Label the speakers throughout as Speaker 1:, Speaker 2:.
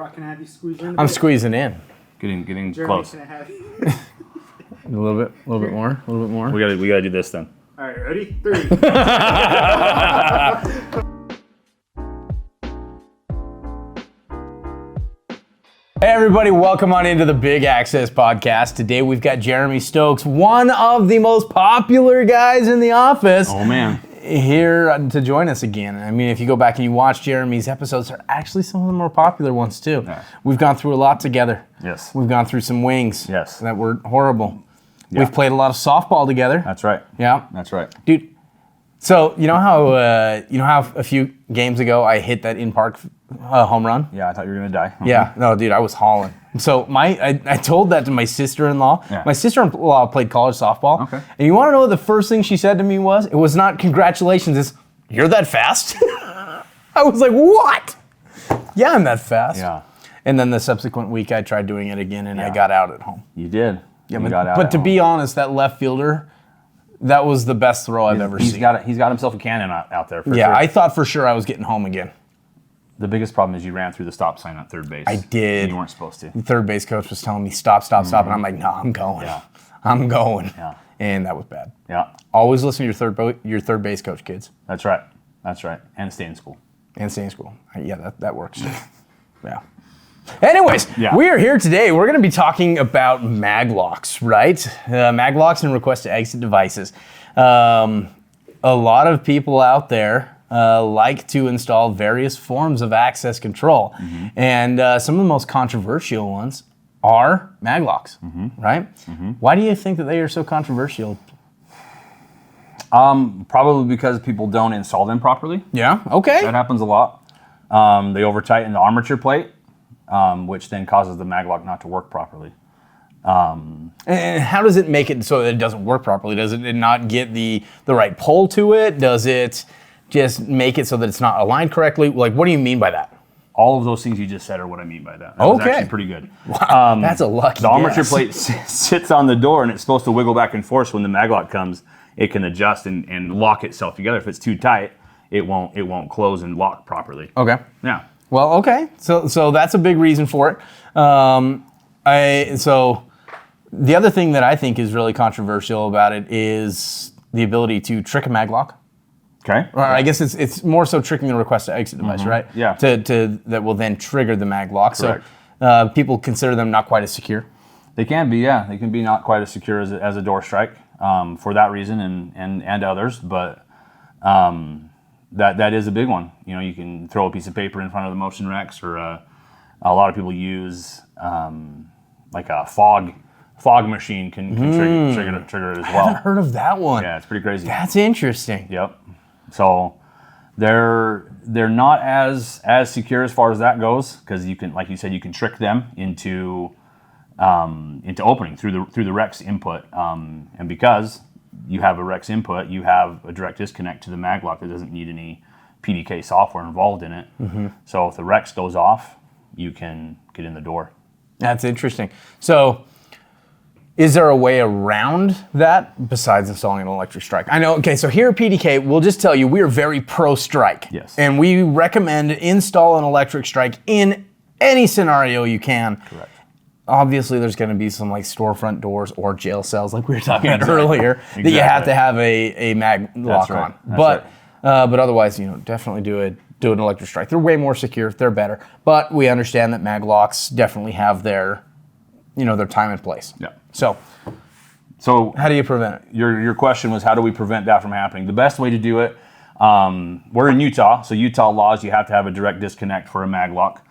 Speaker 1: Brock, can I have you squeeze in?
Speaker 2: I'm squeezing in.
Speaker 3: Getting
Speaker 1: Jeromy,
Speaker 3: close.
Speaker 1: can I have you?
Speaker 2: A little bit more.
Speaker 3: We gotta do this then.
Speaker 1: All right, ready? 3.
Speaker 2: Hey everybody, welcome on into the Big Access Podcast. Today we've got Jeromy Stokes, one of the most popular guys in the office.
Speaker 3: Oh man.
Speaker 2: Here to join us again. I mean, if you go back and you watch Jeremy's episodes, they're actually some of the more popular ones too.
Speaker 3: Yeah.
Speaker 2: We've gone through a lot together.
Speaker 3: Yes.
Speaker 2: We've gone through some wings.
Speaker 3: Yes.
Speaker 2: That were horrible.
Speaker 3: Yeah.
Speaker 2: We've played a lot of softball together.
Speaker 3: That's right.
Speaker 2: Yeah.
Speaker 3: That's right.
Speaker 2: Dude, so you know how a few games ago I hit that in-park home run?
Speaker 3: Yeah, I thought you were gonna die.
Speaker 2: Yeah, no, dude, I was hauling. So I told that to my sister-in-law.
Speaker 3: Yeah.
Speaker 2: My sister-in-law played college softball.
Speaker 3: Okay.
Speaker 2: And you want to know what the first thing she said to me was? It was not congratulations, it's, you're that fast? I was like, what? Yeah, I'm that fast.
Speaker 3: Yeah.
Speaker 2: And then the subsequent week I tried doing it again and I got out at home.
Speaker 3: You did.
Speaker 2: Yeah,
Speaker 3: You
Speaker 2: but,
Speaker 3: got out
Speaker 2: but
Speaker 3: at
Speaker 2: to
Speaker 3: home.
Speaker 2: be honest, that left fielder, that was the best throw I've ever
Speaker 3: He's
Speaker 2: seen.
Speaker 3: got himself a cannon out there for
Speaker 2: Yeah,
Speaker 3: sure.
Speaker 2: I thought for sure I was getting home again.
Speaker 3: The biggest problem is you ran through the stop sign at third base.
Speaker 2: I did.
Speaker 3: And you weren't supposed to.
Speaker 2: The third base coach was telling me, stop, and I'm like, no, I'm going.
Speaker 3: Yeah.
Speaker 2: I'm going.
Speaker 3: Yeah.
Speaker 2: And that was bad.
Speaker 3: Yeah.
Speaker 2: Always listen to your third base coach, kids.
Speaker 3: That's right. That's right. And stay in school.
Speaker 2: And stay in school. Yeah, that works too. Yeah. Anyways,
Speaker 3: Yeah.
Speaker 2: we are here today. We're going to be talking about Maglocks, right? Maglocks and request to exit devices. A lot of people out there like to install various forms of access control.
Speaker 3: Mm-hmm.
Speaker 2: And some of the most controversial ones are Maglocks, right? Mm-hmm. Why do you think that they are so controversial?
Speaker 3: Probably because people don't install them properly.
Speaker 2: Yeah, okay.
Speaker 3: That happens a lot. They over-tighten the armature plate, which then causes the maglock not to work properly.
Speaker 2: And how does it make it so that it doesn't work properly? Does it not get the right pull to it? Does it just make it so that it's not aligned correctly? Like, what do you mean by that?
Speaker 3: All of those things you just said are what I mean by that. That was
Speaker 2: Okay.
Speaker 3: actually pretty good.
Speaker 2: Wow, that's a lucky
Speaker 3: The armature
Speaker 2: guess.
Speaker 3: plate sits on the door and it's supposed to wiggle back and forth. So when the maglock comes, it can adjust and lock itself together. If it's too tight, it won't close and lock properly.
Speaker 2: Okay.
Speaker 3: Yeah.
Speaker 2: Well, okay. So that's a big reason for it. So the other thing that I think is really controversial about it is the ability to trick a maglock.
Speaker 3: Okay.
Speaker 2: Or I guess it's more so tricking the request to exit device, right?
Speaker 3: Yeah.
Speaker 2: To that will then trigger the maglock.
Speaker 3: Correct.
Speaker 2: So people consider them not quite as secure.
Speaker 3: They can be, yeah. They can be not quite as secure as a door strike for that reason and others, but that is a big one. You know, you can throw a piece of paper in front of the motion Rex, or a lot of people use like a fog machine can trigger it as
Speaker 2: I
Speaker 3: well.
Speaker 2: haven't heard of that one.
Speaker 3: Yeah, it's pretty crazy.
Speaker 2: That's interesting.
Speaker 3: Yep. So they're not as secure as far as that goes, because you can, like you said, you can trick them into opening through the Rex input, and because you have a Rex input, you have a direct disconnect to the maglock that doesn't need any PDK software involved in it. Mm-hmm. So if the Rex goes off, you can get in the door.
Speaker 2: That's interesting. So is there a way around that besides installing an electric strike? I know, okay, so here at PDK, we'll just tell you we are very pro-strike.
Speaker 3: Yes.
Speaker 2: And we recommend install an electric strike in any scenario you can.
Speaker 3: Correct.
Speaker 2: Obviously, there's going to be some like storefront doors or jail cells, like we were talking about earlier,
Speaker 3: Exactly.
Speaker 2: that you have to have a mag lock
Speaker 3: right.
Speaker 2: on.
Speaker 3: That's
Speaker 2: But otherwise, definitely do an electric strike. They're way more secure. They're better. But we understand that mag locks definitely have their time and place.
Speaker 3: Yeah.
Speaker 2: So how do you prevent it?
Speaker 3: Your question was, how do we prevent that from happening? The best way to do it, we're in Utah, so Utah laws, you have to have a direct disconnect for a maglock.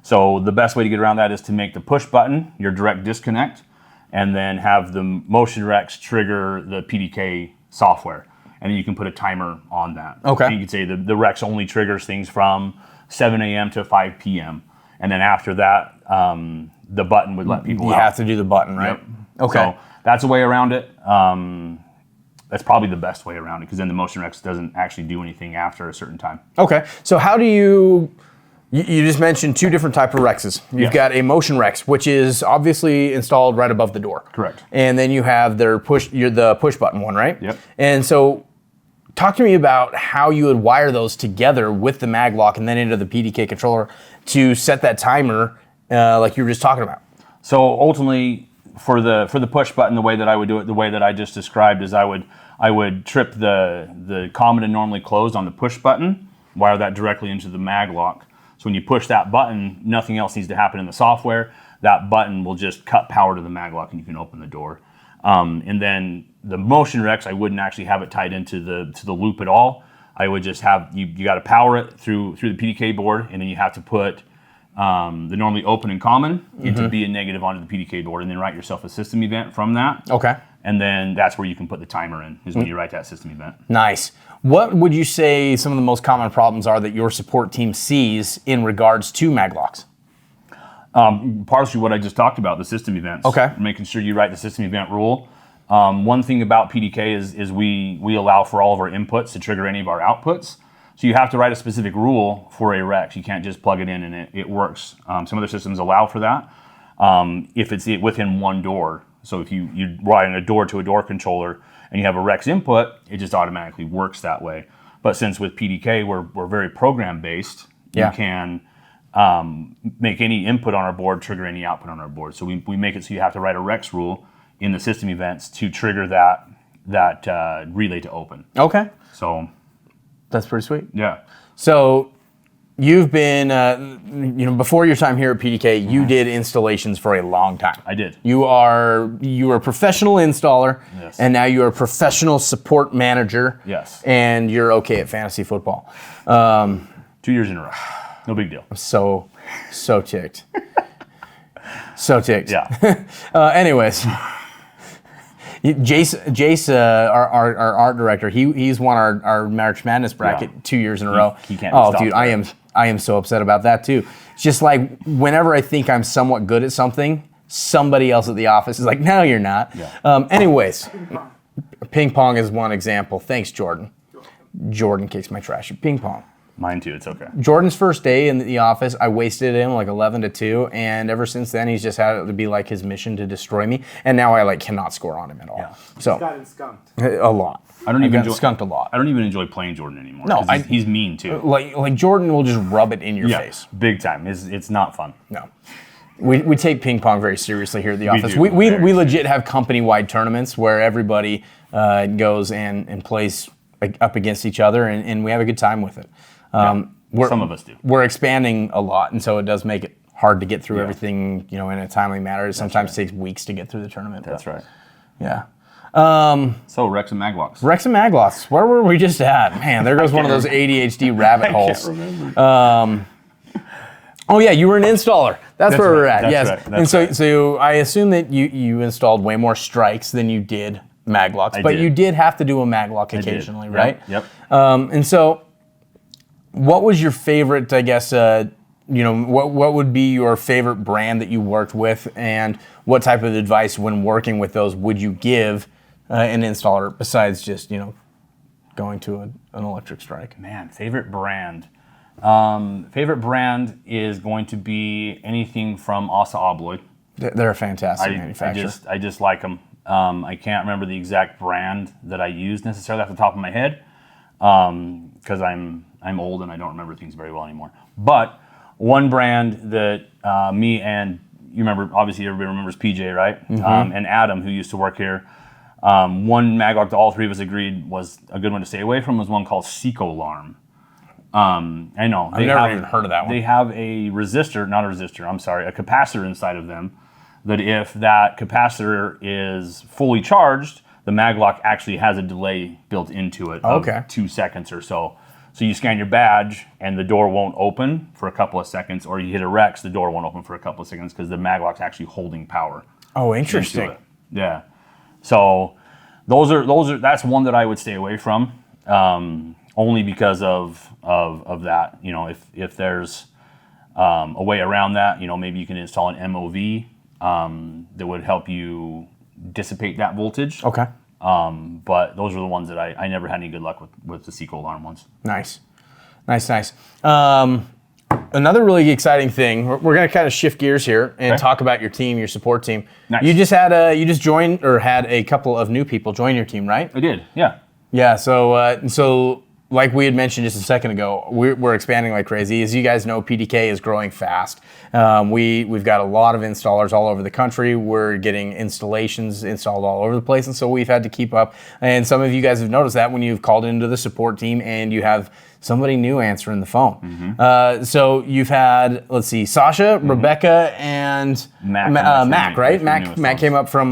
Speaker 3: So the best way to get around that is to make the push button your direct disconnect, and then have the motion Rex trigger the PDK software. And then you can put a timer on that.
Speaker 2: Okay.
Speaker 3: And you can say the Rex only triggers things from 7 a.m. to 5 p.m. And then after that, the button would let people out.
Speaker 2: You have to do the button, right?
Speaker 3: Yep.
Speaker 2: Okay.
Speaker 3: So that's a way around it. That's probably the best way around it, because then the motion Rex doesn't actually do anything after a certain time.
Speaker 2: Okay. So how do you just mentioned two different type of Rexes. You've got a motion Rex, which is obviously installed right above the door.
Speaker 3: Correct.
Speaker 2: And then you have the push button one, right?
Speaker 3: Yep.
Speaker 2: And so talk to me about how you would wire those together with the Maglock and then into the PDK controller to set that timer like you were just talking about.
Speaker 3: So ultimately, for the push button, the way that I would do it, the way that I just described, is I would trip the common and normally closed on the push button, wire that directly into the Maglock. So when you push that button, nothing else needs to happen in the software. That button will just cut power to the Maglock and you can open the door. And then the motion Rex, I wouldn't actually have it tied into the loop at all. I would just have, you got to power it through the PDK board, and then you have to put the normally open and common into B and negative onto the PDK board, and then write yourself a system event from that.
Speaker 2: Okay.
Speaker 3: And then that's where you can put the timer in, is when you write that system event.
Speaker 2: Nice. What would you say some of the most common problems are that your support team sees in regards to Maglocks?
Speaker 3: Partially what I just talked about, the system events.
Speaker 2: Okay.
Speaker 3: Making sure you write the system event rule. One thing about PDK is we allow for all of our inputs to trigger any of our outputs. So you have to write a specific rule for a Rex. You can't just plug it in and it works. Some other systems allow for that if it's within one door. So if you write in a door-to-a-door controller and you have a Rex input, it just automatically works that way. But since with PDK we're very program-based, you can make any input on our board trigger any output on our board. So we make it so you have to write a Rex rule in the system events to trigger that relay to open.
Speaker 2: Okay.
Speaker 3: So
Speaker 2: that's pretty sweet.
Speaker 3: Yeah.
Speaker 2: So you've been, before your time here at PDK, you did installations for a long time.
Speaker 3: I did.
Speaker 2: You were a professional installer,
Speaker 3: Yes.
Speaker 2: and now you're a professional support manager.
Speaker 3: Yes.
Speaker 2: And you're okay at fantasy football.
Speaker 3: 2 years in a row. No big deal.
Speaker 2: So ticked. So ticked.
Speaker 3: Yeah.
Speaker 2: Anyways, Jace, our art director, he's won our March Madness bracket 2 years in a row.
Speaker 3: He can't.
Speaker 2: Oh,
Speaker 3: stop
Speaker 2: dude,
Speaker 3: that.
Speaker 2: I am so upset about that too. It's just like whenever I think I'm somewhat good at something, somebody else at the office is like, "No, you're not."
Speaker 3: Yeah.
Speaker 2: Anyways, ping pong is one example. Thanks, Jordan. Jordan kicks my trash at ping pong.
Speaker 3: Mine too. It's okay.
Speaker 2: Jordan's first day in the office, I wasted him like 11-2, and ever since then, he's just had it to be like his mission to destroy me. And now I cannot score on him at all.
Speaker 3: Yeah.
Speaker 2: So
Speaker 1: Gotten skunked.
Speaker 2: a lot.
Speaker 3: I don't even
Speaker 2: enjoy skunked a lot.
Speaker 3: I don't even enjoy playing Jordan anymore.
Speaker 2: No,
Speaker 3: 'cause he's mean too.
Speaker 2: Like Jordan will just rub it in your
Speaker 3: Yeah,
Speaker 2: face.
Speaker 3: big time. It's not fun.
Speaker 2: No. We take ping pong very seriously here at the office.
Speaker 3: do,
Speaker 2: We
Speaker 3: very
Speaker 2: legit have company-wide tournaments where everybody goes and plays up against each other, and we have a good time with it.
Speaker 3: Some of us do.
Speaker 2: We're expanding a lot, and so it does make it hard to get through everything, in a timely manner. It sometimes takes weeks to get through the tournament.
Speaker 3: That's right.
Speaker 2: Yeah.
Speaker 3: So Rex and Maglocks.
Speaker 2: Rex and Maglocks, where were we just at? Man, there goes one of those ADHD rabbit holes.
Speaker 3: I can't remember.
Speaker 2: Oh yeah, you were an installer. That's where we're
Speaker 3: right,
Speaker 2: at.
Speaker 3: that's
Speaker 2: Yes.
Speaker 3: right, that's
Speaker 2: And so I assume that you installed way more strikes than you did Maglocks, but
Speaker 3: did.
Speaker 2: you did have to do a Maglock occasionally, right?
Speaker 3: Yep.
Speaker 2: And so, what was your favorite? I guess what would be your favorite brand that you worked with, and what type of advice when working with those would you give an installer besides just going to an electric strike?
Speaker 3: Man, favorite brand. Favorite brand is going to be anything from Assa Abloy.
Speaker 2: They're a fantastic manufacturer.
Speaker 3: I just like them. I can't remember the exact brand that I use necessarily off the top of my head because I'm old and I don't remember things very well anymore. But one brand that me and you remember, obviously everybody remembers PJ, right?
Speaker 2: Mm-hmm.
Speaker 3: And Adam, who used to work here. One Maglock that all three of us agreed was a good one to stay away from was one called Secolarm. I know.
Speaker 2: I've never even heard of that one.
Speaker 3: They have a capacitor inside of them that if that capacitor is fully charged, the Maglock actually has a delay built into it of 2 seconds or so. So you scan your badge and the door won't open for a couple of seconds, or you hit a Rex, the door won't open for a couple of seconds because the Maglock's actually holding power.
Speaker 2: Oh, interesting.
Speaker 3: Into it. Yeah. So that's one that I would stay away from. Only because of that. If there's a way around that, maybe you can install an MOV that would help you dissipate that voltage.
Speaker 2: Okay.
Speaker 3: But those are the ones that I never had any good luck with the Secolarm ones.
Speaker 2: Nice. Another really exciting thing, we're going to kind of shift gears here and talk about your team, your support team.
Speaker 3: Nice.
Speaker 2: You just joined or had a couple of new people join your team, right?
Speaker 3: I did, yeah.
Speaker 2: Yeah. So like we had mentioned just a second ago, we're expanding like crazy. As you guys know, PDK is growing fast. We've got a lot of installers all over the country. We're getting installations installed all over the place, and so we've had to keep up. And some of you guys have noticed that when you've called into the support team and you have somebody new answering the phone. So you've had, let's see, Sasha, Rebecca, and Mac, right? Mac came up from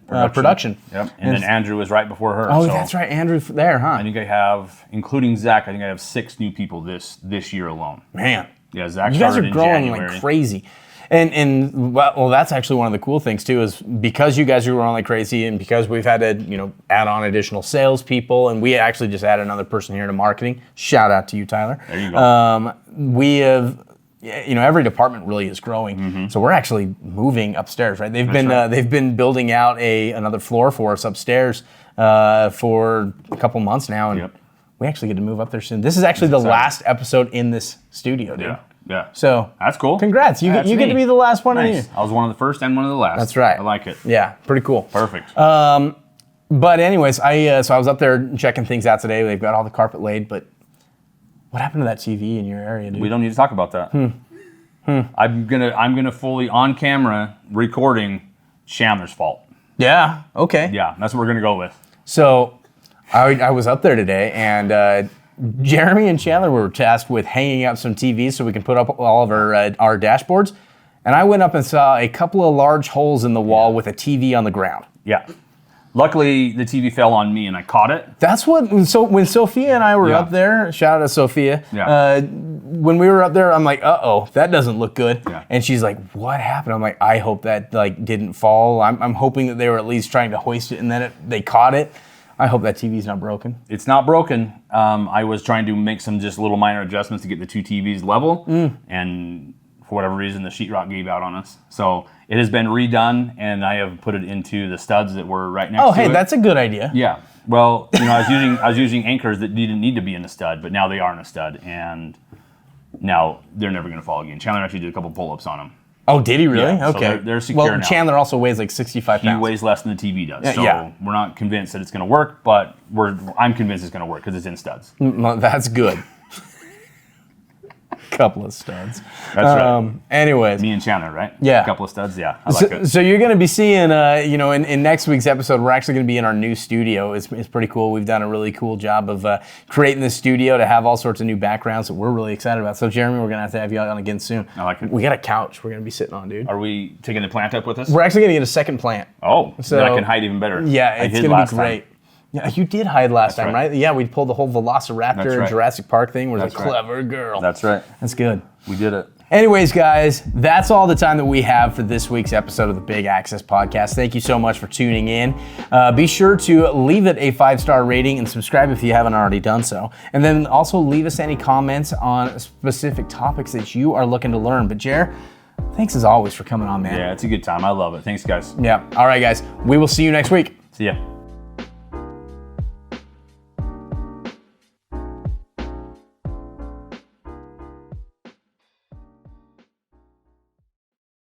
Speaker 2: production.
Speaker 3: Yep. And then Andrew was right before her.
Speaker 2: Oh, that's right, Andrew there, huh?
Speaker 3: I think I have, including Zach, I think I have 6 new people this year alone.
Speaker 2: Man.
Speaker 3: Yeah, Zach
Speaker 2: You guys
Speaker 3: started
Speaker 2: are
Speaker 3: in
Speaker 2: growing
Speaker 3: January.
Speaker 2: like crazy. And well, that's actually one of the cool things too, is because you guys are growing like crazy, and because we've had to, add on additional salespeople, and we actually just added another person here to marketing. Shout out to you, Tyler.
Speaker 3: There you go.
Speaker 2: We have, every department really is growing. So we're actually moving upstairs, right? They've been building out another floor for us upstairs for a couple months now, and we actually get to move up there soon. This is actually the last episode in this studio, dude.
Speaker 3: Yeah.
Speaker 2: So
Speaker 3: that's cool.
Speaker 2: Congrats. You get to be the last one in
Speaker 3: Nice.
Speaker 2: here.
Speaker 3: I was one of the first and one of the last.
Speaker 2: That's right.
Speaker 3: I like it.
Speaker 2: Yeah, pretty cool.
Speaker 3: Perfect.
Speaker 2: But anyways, I was up there checking things out today. They've got all the carpet laid, but what happened to that TV in your area, dude?
Speaker 3: We don't need to talk about that. I'm gonna fully on camera recording Chandler's fault.
Speaker 2: Yeah. Okay.
Speaker 3: Yeah, that's what we're gonna go with.
Speaker 2: So I was up there today, and Jeromy and Chandler were tasked with hanging up some TVs so we can put up all of our dashboards. And I went up and saw a couple of large holes in the wall with a TV on the ground.
Speaker 3: Yeah. Luckily, the TV fell on me and I caught it.
Speaker 2: That's what. So when Sophia and I were up there, shout out to Sophia.
Speaker 3: Yeah.
Speaker 2: When we were up there, I'm like, uh-oh, that doesn't look good.
Speaker 3: Yeah.
Speaker 2: And she's like, what happened? I'm like, I hope that didn't fall. I'm hoping that they were at least trying to hoist it, and then they caught it. I hope that TV's not broken.
Speaker 3: It's not broken. I was trying to make some just little minor adjustments to get the 2 TVs level, and for whatever reason, the sheetrock gave out on us. So it has been redone, and I have put it into the studs that were right next to it.
Speaker 2: Oh, hey, that's a good idea.
Speaker 3: Yeah. Well, I was using anchors that didn't need to be in a stud, but now they are in a stud, and now they're never going to fall again. Chandler actually did a couple pull-ups on them.
Speaker 2: Oh, did he really?
Speaker 3: Yeah, so
Speaker 2: okay.
Speaker 3: they're secure
Speaker 2: well,
Speaker 3: now.
Speaker 2: Chandler also weighs like 65
Speaker 3: He
Speaker 2: pounds.
Speaker 3: weighs less than the TV does, so
Speaker 2: yeah.
Speaker 3: we're not convinced that it's going to work, but I'm convinced it's going to work because it's in studs.
Speaker 2: Well, that's good. Couple of studs.
Speaker 3: That's right.
Speaker 2: Anyways.
Speaker 3: Me and Chandler, right?
Speaker 2: Yeah.
Speaker 3: A couple of studs, yeah. I like it.
Speaker 2: So you're going to be seeing, in next week's episode, we're actually going to be in our new studio. It's pretty cool. We've done a really cool job of creating this studio to have all sorts of new backgrounds that we're really excited about. So Jeromy, we're going to have you on again soon.
Speaker 3: I like it.
Speaker 2: We got a couch we're going to be sitting on, dude.
Speaker 3: Are we taking the plant up with us?
Speaker 2: We're actually going to get a second plant.
Speaker 3: Oh,
Speaker 2: So-
Speaker 3: then I can hide even better.
Speaker 2: Yeah, it's going to be great. Yeah, you did hide last time,
Speaker 3: right.
Speaker 2: right? Yeah, we pulled the whole Velociraptor
Speaker 3: That's right.
Speaker 2: Jurassic Park thing. We're a
Speaker 3: That's right.
Speaker 2: clever girl.
Speaker 3: That's right.
Speaker 2: That's good.
Speaker 3: We did it.
Speaker 2: Anyways, guys, that's all the time that we have for this week's episode of the Big Access Podcast. Thank you so much for tuning in. Be sure to leave it a 5-star rating and subscribe if you haven't already done so. And then also leave us any comments on specific topics that you are looking to learn. But Jer, thanks as always for coming on, man.
Speaker 3: Yeah, it's a good time. I love it. Thanks, guys.
Speaker 2: Yeah. All right, guys. We will see you next week.
Speaker 3: See ya.